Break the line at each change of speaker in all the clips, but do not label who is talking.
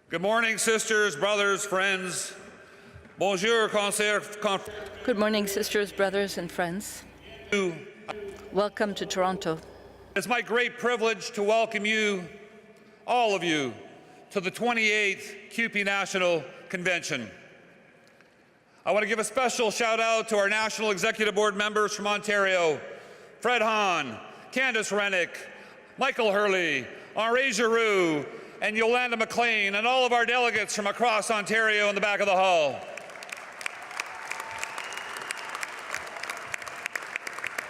Good morning, sisters, brothers, friends. Bonjour,
Good morning, sisters, brothers, and friends. Welcome to Toronto.
It's my great privilege to welcome you, all of you, to the 28th CUPE National Convention. I want to give a special shout out to our National Executive Board members from Ontario, Fred Hahn, Candace Rennick, Michael Hurley, Henri Giroux, and Yolanda McLean, and all of our delegates from across Ontario in the back of the hall.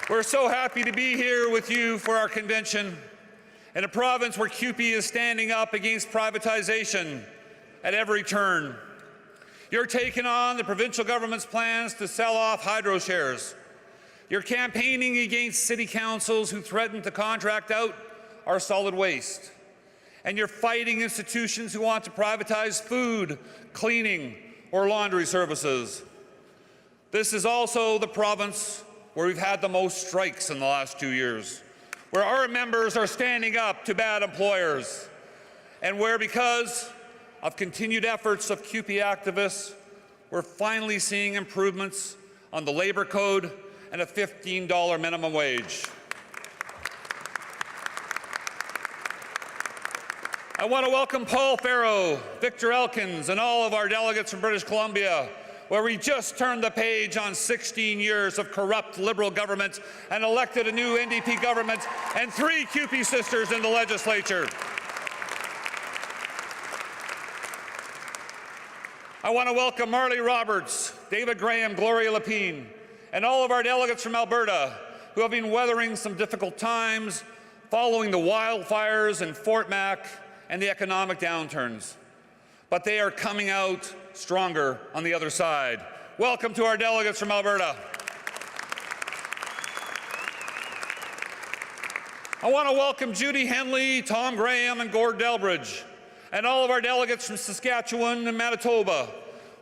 We're so happy to be here with you for our convention in a province where CUPE is standing up against privatization at every turn. You're taking on the provincial government's plans to sell off hydro shares. You're campaigning against city councils who threaten to contract out our solid waste. And you're fighting institutions who want to privatize food, cleaning, or laundry services. This is also the province where we've had the most strikes in the last 2 years, where our members are standing up to bad employers, and where, because of continued efforts of CUPE activists, we're finally seeing improvements on the Labour Code and a $15 minimum wage. I want to welcome Paul Farrow, Victor Elkins, and all of our delegates from British Columbia, where we just turned the page on 16 years of corrupt Liberal government and elected a new NDP government and 3 CUPE sisters in the legislature. I want to welcome Marley Roberts, David Graham, Gloria Lapine, and all of our delegates from Alberta who have been weathering some difficult times following the wildfires in Fort Mac and the economic downturns. But they are coming out stronger on the other side. Welcome to our delegates from Alberta. I want to welcome Judy Henley, Tom Graham, and Gord Delbridge, and all of our delegates from Saskatchewan and Manitoba,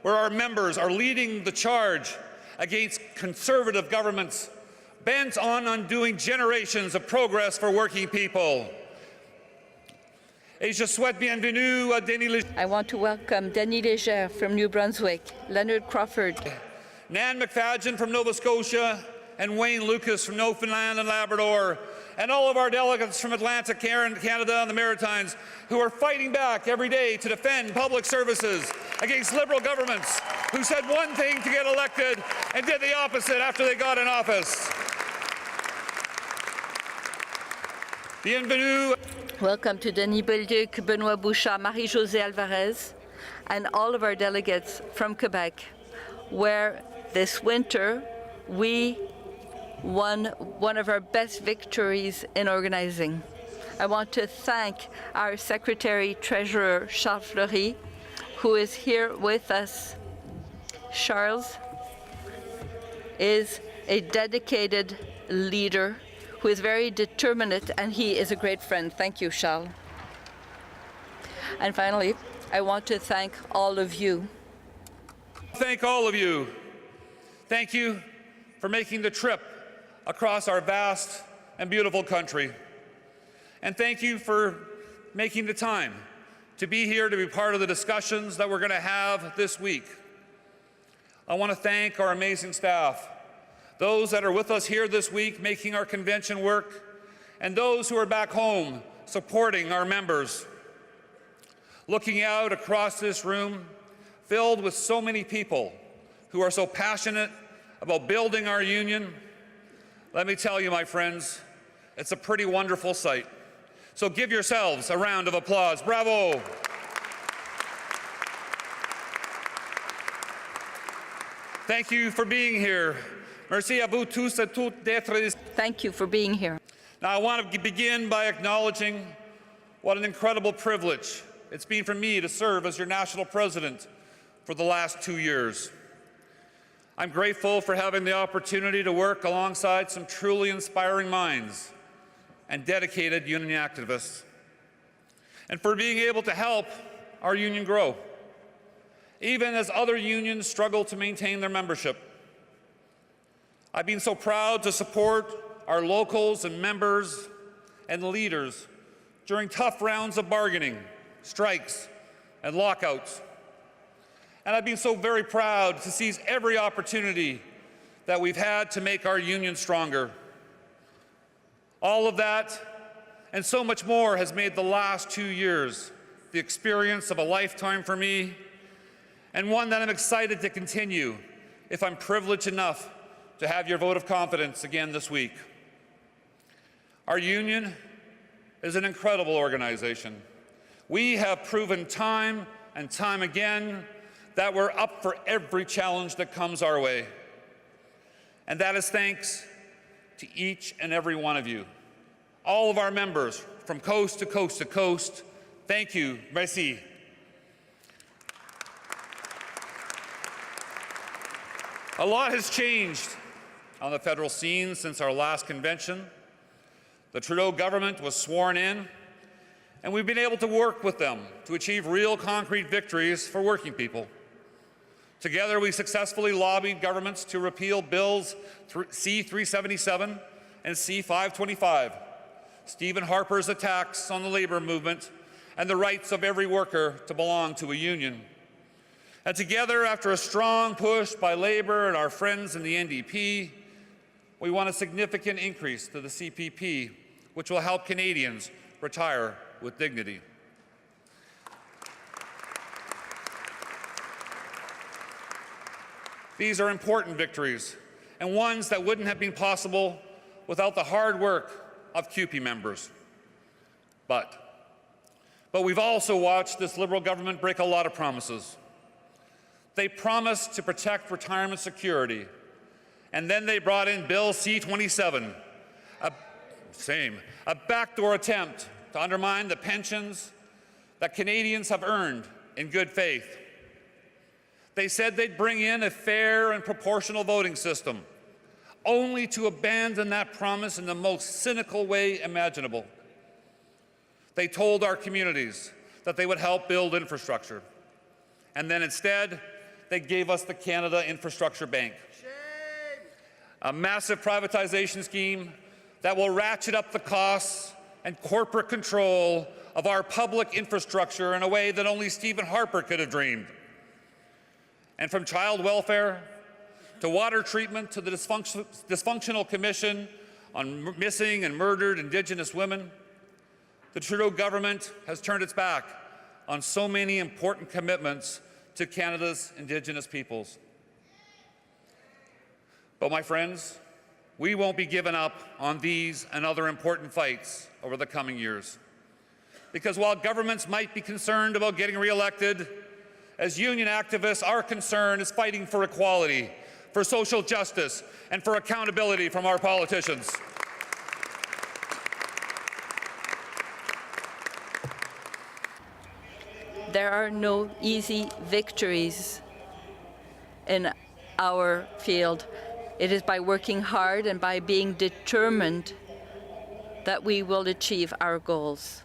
where our members are leading the charge against conservative governments bent on undoing generations of progress for working people. Et je souhaite bienvenue à Denis
I want to welcome Denis Léger from New Brunswick, Leonard Crawford,
Nan McFadgen from Nova Scotia, and Wayne Lucas from Newfoundland and Labrador, and all of our delegates from Atlantic Canada and the Maritimes who are fighting back every day to defend public services against Liberal governments who said one thing to get elected and did the opposite after they got in office. Bienvenue.
Welcome to Denis Bolduc, Benoit Bouchard, Marie-Josée Alvarez, and all of our delegates from Quebec, where this winter we won one of our best victories in organizing. I want to thank our Secretary-Treasurer, Charles Fleury, who is here with us. Charles is a dedicated leader who is very determined, and he is a great friend. Thank you, Charles. And finally, I want to thank all of you.
Thank all of you. Thank you for making the trip across our vast and beautiful country. And thank you for making the time to be here to be part of the discussions that we're going to have this week. I want to thank our amazing staff, those that are with us here this week making our convention work, and those who are back home supporting our members. Looking out across this room, filled with so many people who are so passionate about building our union, let me tell you, my friends, it's a pretty wonderful sight. So give yourselves a round of applause. Bravo! Thank you for being here. Merci à vous tous et toutes d'être ici.
Thank you for being here.
Now, I want to begin by acknowledging what an incredible privilege it's been for me to serve as your national president for the last 2 years. I'm grateful for having the opportunity to work alongside some truly inspiring minds and dedicated union activists, and for being able to help our union grow, even as other unions struggle to maintain their membership. I've been so proud to support our locals and members and leaders during tough rounds of bargaining, strikes, and lockouts. And I've been so very proud to seize every opportunity that we've had to make our union stronger. All of that and so much more has made the last 2 years the experience of a lifetime for me, and one that I'm excited to continue if I'm privileged enough to have your vote of confidence again this week. Our union is an incredible organization. We have proven time and time again that we're up for every challenge that comes our way. And that is thanks to each and every one of you. All of our members from coast to coast to coast, thank you, merci. A lot has changed on the federal scene since our last convention. The Trudeau government was sworn in, and we've been able to work with them to achieve real concrete victories for working people. Together, we successfully lobbied governments to repeal Bills C-377 and C-525, Stephen Harper's attacks on the labor movement and the rights of every worker to belong to a union. And together, after a strong push by Labour and our friends in the NDP, we won a significant increase to the CPP, which will help Canadians retire with dignity. These are important victories, and ones that wouldn't have been possible without the hard work of CUPE members. But we've also watched this Liberal government break a lot of promises. They promised to protect retirement security, and then they brought in Bill C-27, a backdoor attempt to undermine the pensions that Canadians have earned in good faith. They said they'd bring in a fair and proportional voting system, only to abandon that promise in the most cynical way imaginable. They told our communities that they would help build infrastructure, and then instead, they gave us the Canada Infrastructure Bank, a massive privatization scheme that will ratchet up the costs and corporate control of our public infrastructure in a way that only Stephen Harper could have dreamed. And from child welfare to water treatment to the dysfunctional Commission on Missing and Murdered Indigenous Women, the Trudeau government has turned its back on so many important commitments to Canada's Indigenous peoples. But my friends, we won't be giving up on these and other important fights over the coming years. Because while governments might be concerned about getting re-elected, as union activists, our concern is fighting for equality, for social justice, and for accountability from our politicians.
There are no easy victories in our field. It is by working hard and by being determined that we will achieve our goals.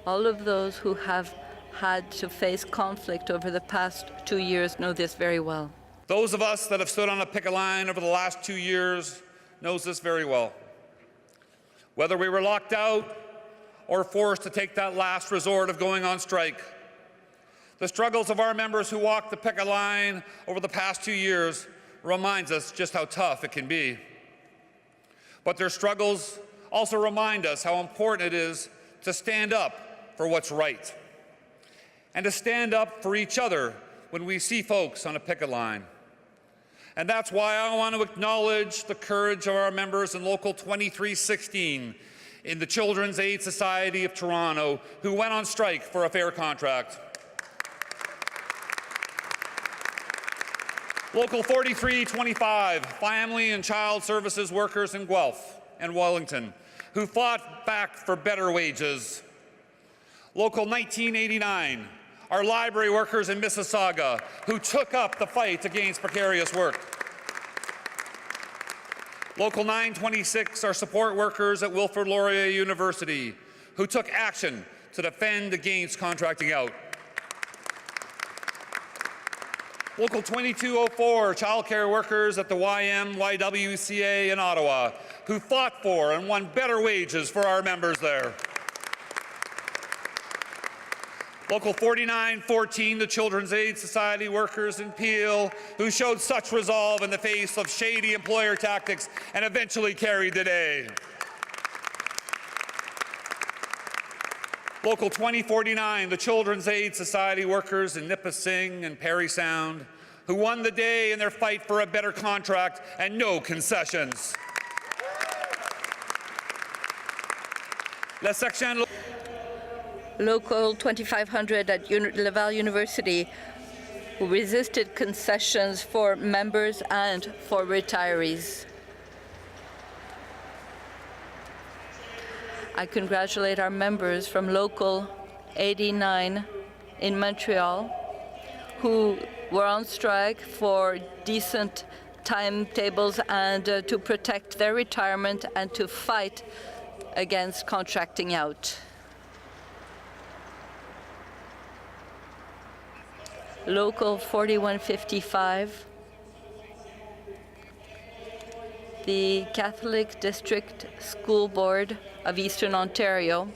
All of those who have had to face conflict over the past 2 years know this very well.
Those of us that have stood on a picket line over the last 2 years knows this very well. Whether we were locked out or forced to take that last resort of going on strike, the struggles of our members who walked the picket line over the past 2 years reminds us just how tough it can be. But their struggles also remind us how important it is to stand up for what's right and to stand up for each other when we see folks on a picket line. And that's why I want to acknowledge the courage of our members in Local 2316 in the Children's Aid Society of Toronto who went on strike for a fair contract. Local 4325, Family and Child Services workers in Guelph and Wellington, who fought back for better wages. Local 1989, our library workers in Mississauga, who took up the fight against precarious work. Local 926, our support workers at Wilfrid Laurier University, who took action to defend against contracting out. Local 2204, childcare workers at the YMYWCA in Ottawa, who fought for and won better wages for our members there. Local 4914, the Children's Aid Society workers in Peel, who showed such resolve in the face of shady employer tactics and eventually carried the day. Local 2049, the Children's Aid Society workers in Nipissing and Parry Sound, who won the day in their fight for a better contract and no concessions. La section
Local 2500 at Laval University, who resisted concessions for members and for retirees. I congratulate our members from Local 89 in Montreal, who were on strike for decent timetables and to protect their retirement and to fight against contracting out. Local 4155, the Catholic District School Board of Eastern Ontario,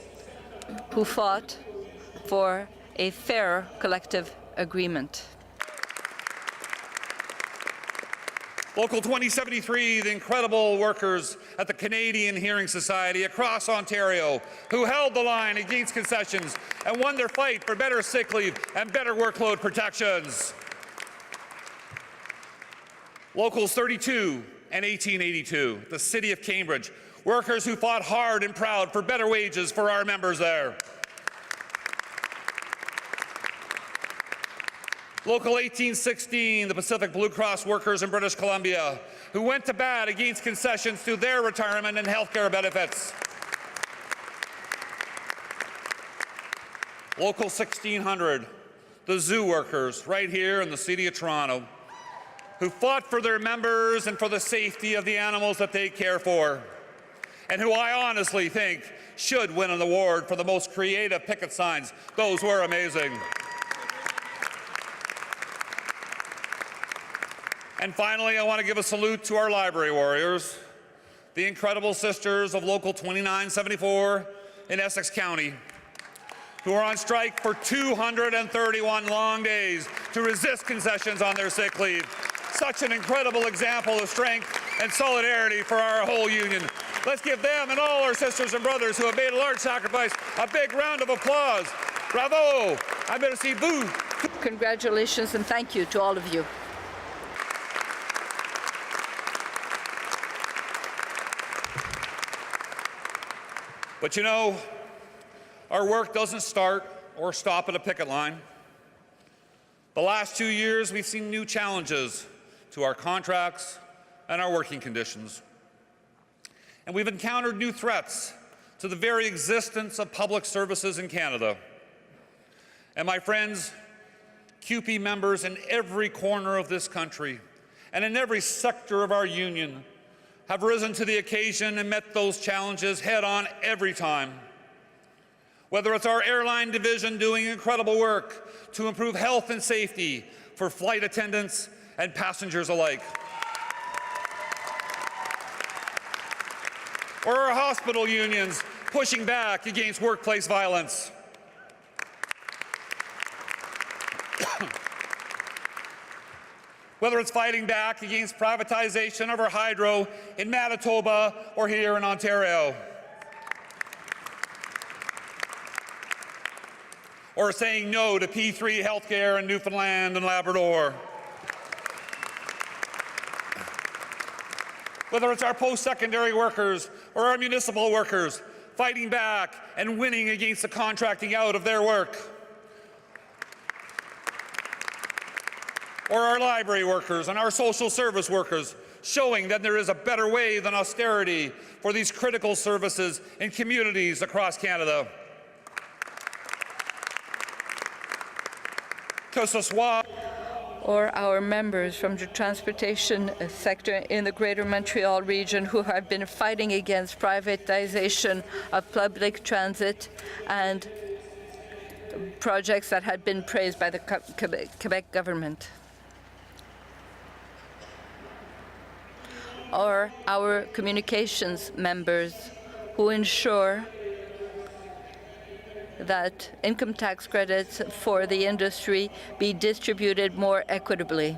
who fought for a fair collective agreement.
Local 2073, the incredible workers at the Canadian Hearing Society across Ontario, who held the line against concessions and won their fight for better sick leave and better workload protections. Locals 32 and 1882, the City of Cambridge, workers who fought hard and proud for better wages for our members there. Local 1816, the Pacific Blue Cross workers in British Columbia, who went to bat against concessions through their retirement and healthcare benefits. Local 1600, the zoo workers right here in the City of Toronto, who fought for their members and for the safety of the animals that they care for, and who I honestly think should win an award for the most creative picket signs. Those were amazing. And finally, I want to give a salute to our library warriors, the incredible sisters of Local 2974 in Essex County, who are on strike for 231 long days to resist concessions on their sick leave. Such an incredible example of strength and solidarity for our whole union. Let's give them and all our sisters and brothers who have made a large sacrifice a big round of applause. Bravo! Merci vous.
Congratulations and thank you to all of you.
But you know, our work doesn't start or stop at a picket line. The last 2 years, we've seen new challenges to our contracts and our working conditions. And we've encountered new threats to the very existence of public services in Canada. And my friends, CUPE members in every corner of this country and in every sector of our union have risen to the occasion and met those challenges head-on every time. Whether it's our airline division doing incredible work to improve health and safety for flight attendants and passengers alike, or our hospital unions pushing back against workplace violence, whether it's fighting back against privatization of our hydro in Manitoba or here in Ontario, or saying no to P3 healthcare in Newfoundland and Labrador, whether it's our post-secondary workers or our municipal workers fighting back and winning against the contracting out of their work, or our library workers and our social service workers showing that there is a better way than austerity for these critical services in communities across Canada. Que ce soit
or our members from the transportation sector in the Greater Montreal region who have been fighting against privatization of public transit and projects that had been praised by the Quebec government. Or our communications members who ensure that income tax credits for the industry be distributed more equitably.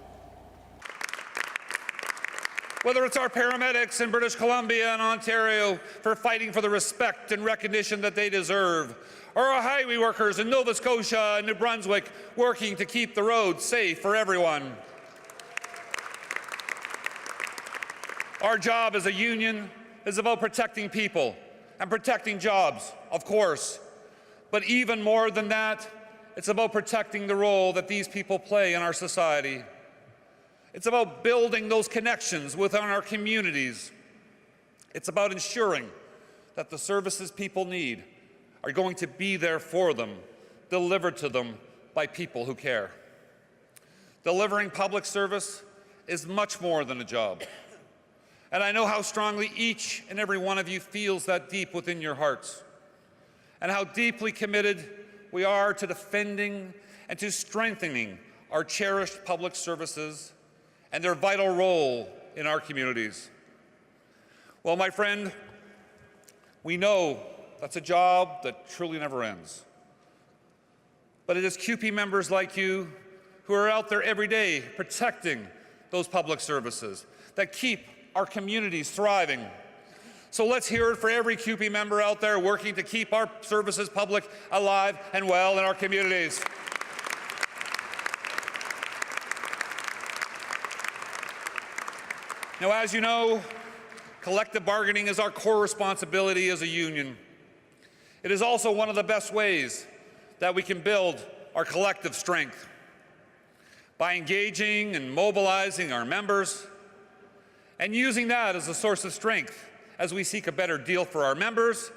Whether it's our paramedics in British Columbia and Ontario for fighting for the respect and recognition that they deserve, or our highway workers in Nova Scotia and New Brunswick working to keep the roads safe for everyone. Our job as a union is about protecting people and protecting jobs, of course. But even more than that, it's about protecting the role that these people play in our society. It's about building those connections within our communities. It's about ensuring that the services people need are going to be there for them, delivered to them by people who care. Delivering public service is much more than a job. And I know how strongly each and every one of you feels that deep within your hearts, and how deeply committed we are to defending and to strengthening our cherished public services and their vital role in our communities. Well, my friend, we know that's a job that truly never ends. But it is CUPE members like you who are out there every day protecting those public services that keep our communities thriving. So let's hear it for every CUPE member out there working to keep our services public, alive, and well in our communities. Now, as you know, collective bargaining is our core responsibility as a union. It is also one of the best ways that we can build our collective strength by engaging and mobilizing our members and using that as a source of strength as we seek a better deal for our members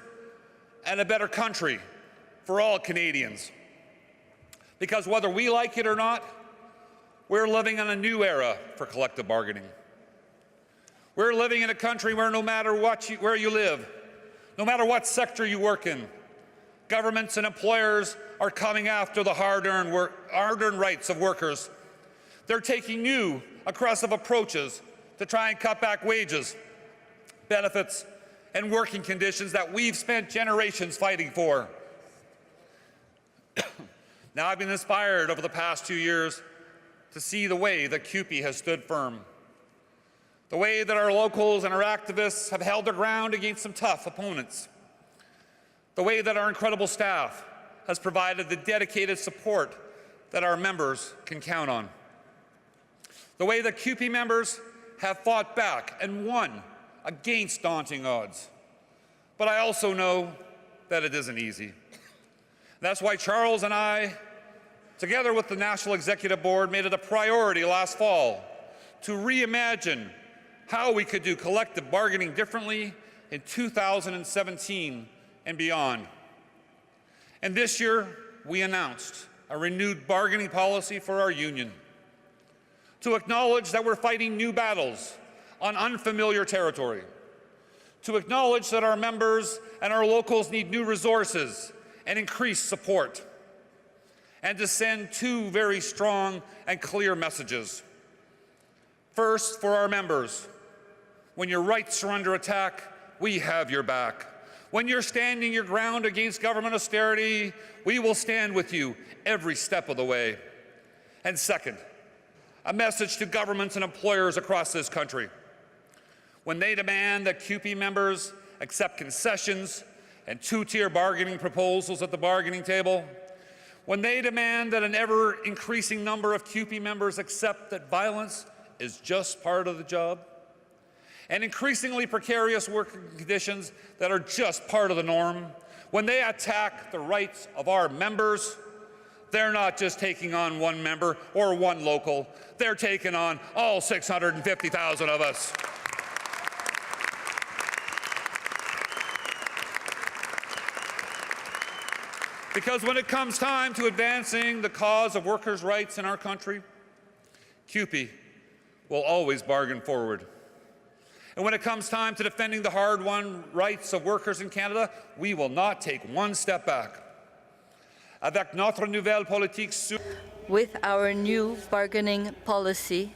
and a better country for all Canadians. Because whether we like it or not, we're living in a new era for collective bargaining. We're living in a country where no matter where you live, no matter what sector you work in, governments and employers are coming after the hard-earned rights of workers. They're taking new, aggressive approaches to try and cut back wages, benefits, and working conditions that we've spent generations fighting for. Now, I've been inspired over the past 2 years to see the way that CUPE has stood firm, the way that our locals and our activists have held their ground against some tough opponents, the way that our incredible staff has provided the dedicated support that our members can count on, the way that CUPE members have fought back and won against daunting odds. But I also know that it isn't easy. That's why Charles and I, together with the National Executive Board, made it a priority last fall to reimagine how we could do collective bargaining differently in 2017 and beyond. And this year, we announced a renewed bargaining policy for our union to acknowledge that we're fighting new battles on unfamiliar territory, to acknowledge that our members and our locals need new resources and increased support, and to send two very strong and clear messages. First, for our members, when your rights are under attack, we have your back. When you're standing your ground against government austerity, we will stand with you every step of the way. And second, a message to governments and employers across this country. When they demand that CUPE members accept concessions and two-tier bargaining proposals at the bargaining table, when they demand that an ever-increasing number of CUPE members accept that violence is just part of the job, and increasingly precarious working conditions that are just part of the norm, when they attack the rights of our members, they're not just taking on one member or one local, they're taking on all 650,000 of us. Because when it comes time to advancing the cause of workers' rights in our country, CUPE will always bargain forward. And when it comes time to defending the hard-won rights of workers in Canada, we will not take one step back. Avec notre nouvelle politique sur
With our new bargaining policy,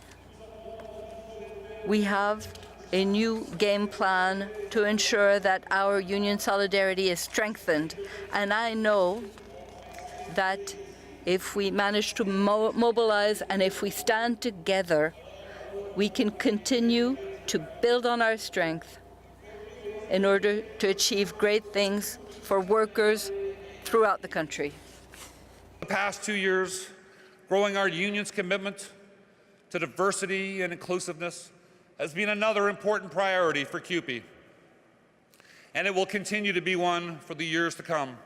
we have a new game plan to ensure that our union solidarity is strengthened. And I know that if we manage to mobilize and if we stand together, we can continue to build on our strength in order to achieve great things for workers throughout the country.
The past 2 years, growing our union's commitment to diversity and inclusiveness has been another important priority for CUPE, and it will continue to be one for the years to come,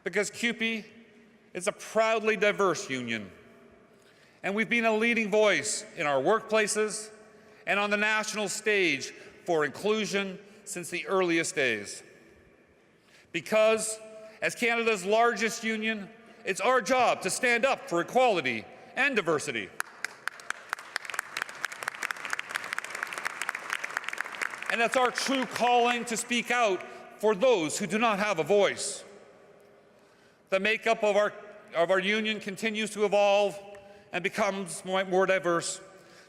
because CUPE is a proudly diverse union, and we've been a leading voice in our workplaces and on the national stage for inclusion since the earliest days. Because, as Canada's largest union, it's our job to stand up for equality and diversity. And it's our true calling to speak out for those who do not have a voice. The makeup of our union continues to evolve and becomes more diverse.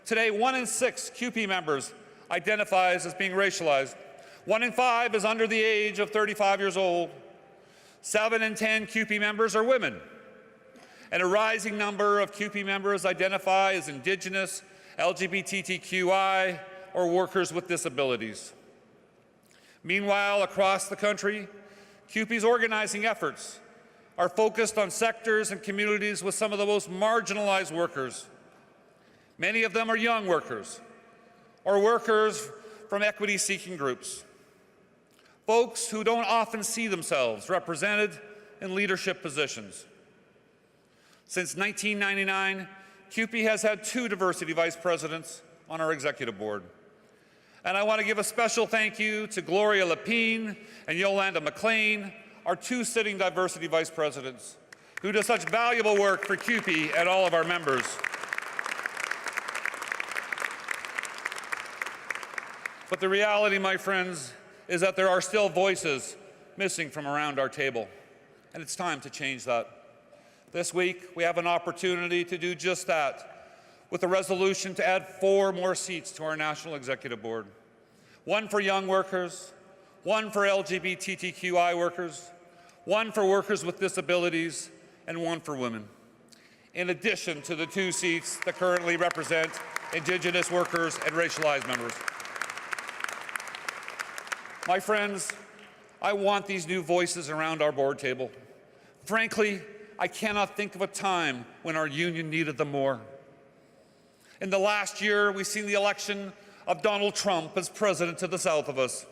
Today, 1 in 6 CUPE members identifies as being racialized. 1 in 5 is under the age of 35 years old. 7 in 10 CUPE members are women. And a rising number of CUPE members identify as Indigenous, LGBTQI, or workers with disabilities. Meanwhile, across the country, CUPE's organizing efforts are focused on sectors and communities with some of the most marginalized workers. Many of them are young workers or workers from equity-seeking groups, folks who don't often see themselves represented in leadership positions. Since 1999, CUPE has had 2 diversity vice presidents on our executive board. And I want to give a special thank you to Gloria Lapine and Yolanda McLean, our 2 sitting diversity vice presidents, who do such valuable work for CUPE and all of our members. But the reality, my friends, is that there are still voices missing from around our table, and it's time to change that. This week, we have an opportunity to do just that, with a resolution to add 4 more seats to our National Executive Board. 1 for young workers, 1 for LGBTQI workers, 1 for workers with disabilities, and 1 for women, in addition to the 2 seats that currently represent Indigenous workers and racialized members. My friends, I want these new voices around our board table. Frankly, I cannot think of a time when our union needed them more. In the last year, we've seen the election of Donald Trump as president to the south of us,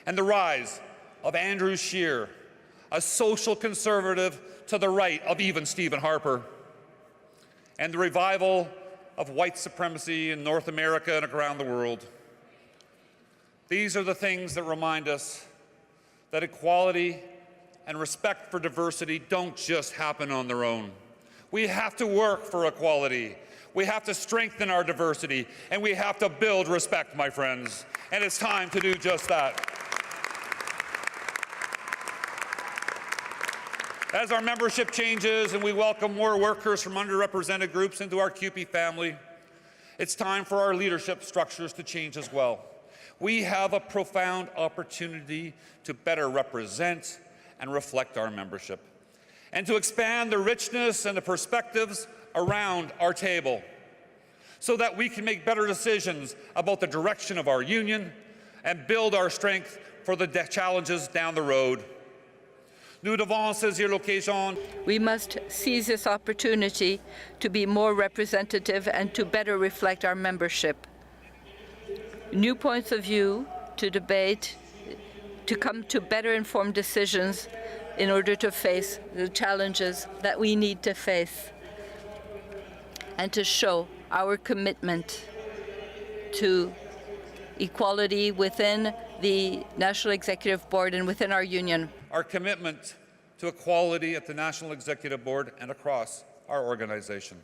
and the rise of Andrew Scheer, a social conservative to the right of even Stephen Harper, and the revival of white supremacy in North America and around the world. These are the things that remind us that equality and respect for diversity don't just happen on their own. We have to work for equality. We have to strengthen our diversity, and we have to build respect, my friends. And it's time to do just that. As our membership changes and we welcome more workers from underrepresented groups into our CUPE family, it's time for our leadership structures to change as well. We have a profound opportunity to better represent and reflect our membership, and to expand the richness and the perspectives around our table, so that we can make better decisions about the direction of our union and build our strength for the challenges down the road. Nous devons saisir l'occasion.
We must seize this opportunity to be more representative and to better reflect our membership. New points of view to debate, to come to better informed decisions in order to face the challenges that we need to face, and to show our commitment to equality within the National Executive Board and within our union.
Our commitment to equality at the National Executive Board and across our organization.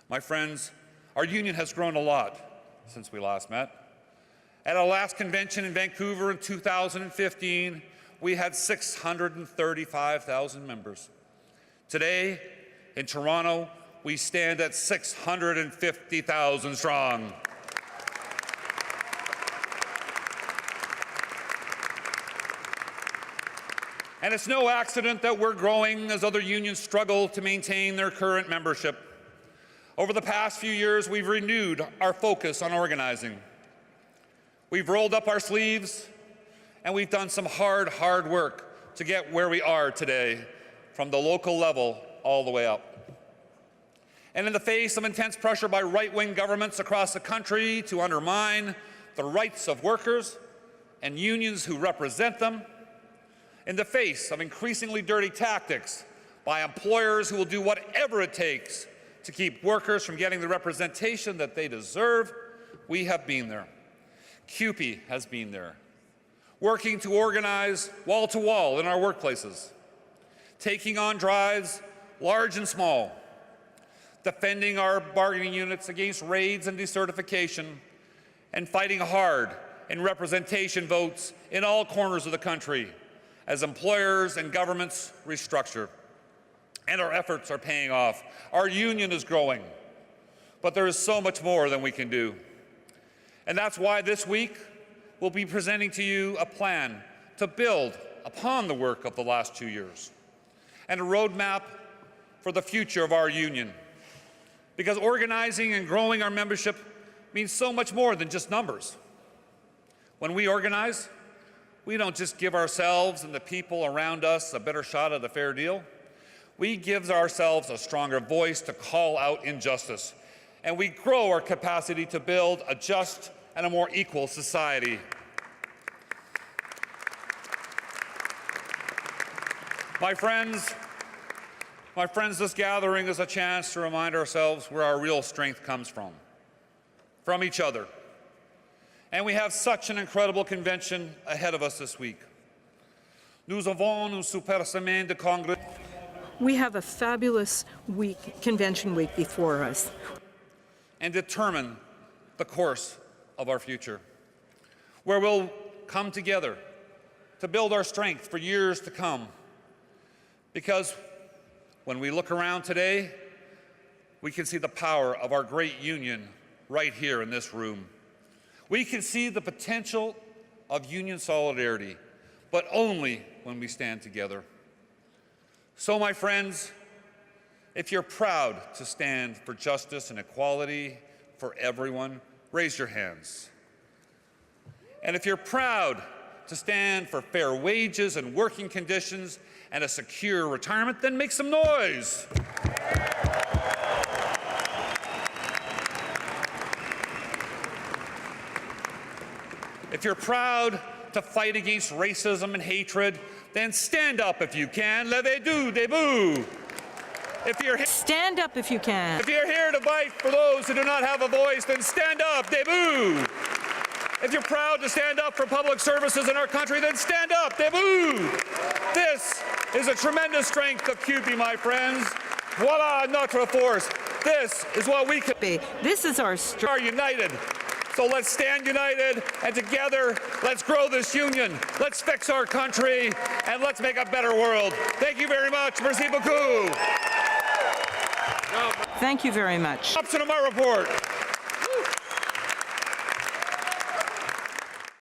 My friends, our union has grown a lot since we last met. At our last convention in Vancouver in 2015, we had 635,000 members. Today, in Toronto, we stand at 650,000 strong. And it's no accident that we're growing as other unions struggle to maintain their current membership. Over the past few years, we've renewed our focus on organizing. We've rolled up our sleeves, and we've done some hard work to get where we are today, from the local level all the way up. And in the face of intense pressure by right-wing governments across the country to undermine the rights of workers and unions who represent them, in the face of increasingly dirty tactics by employers who will do whatever it takes to keep workers from getting the representation that they deserve, we have been there. CUPE has been there, working to organize wall to wall in our workplaces, taking on drives large and small, defending our bargaining units against raids and decertification, and fighting hard in representation votes in all corners of the country as employers and governments restructure. And our efforts are paying off. Our union is growing, but there is so much more than we can do. And that's why this week we'll be presenting to you a plan to build upon the work of the last 2 years and a roadmap for the future of our union. Because organizing and growing our membership means so much more than just numbers. When we organize, we don't just give ourselves and the people around us a better shot at a fair deal. We give ourselves a stronger voice to call out injustice, and we grow our capacity to build a just and a more equal society. My friends, this gathering is a chance to remind ourselves where our real strength comes from each other. And we have such an incredible convention ahead of us this week. Nous avons une super semaine de congrès.
We have a fabulous convention week before us.
And determine the course of our future, where we'll come together to build our strength for years to come. Because when we look around today, we can see the power of our great union right here in this room. We can see the potential of union solidarity, but only when we stand together. So, my friends, if you're proud to stand for justice and equality for everyone, raise your hands. And if you're proud to stand for fair wages and working conditions and a secure retirement, then make some noise. If you're proud to fight against racism and hatred, then stand up if you can. Levez-vous, debout.
Stand up if you can.
If you're here to fight for those who do not have a voice, then stand up, debout. If you're proud to stand up for public services in our country, then stand up, debout. This is a tremendous strength of CUPE, my friends. Voilà notre force. This is what we can be.
This is our strength.
We are united. So let's stand united, and together, let's grow this union. Let's fix our country, and let's make a better world. Thank you very much. Merci beaucoup.
Thank you very much.
Up to my report.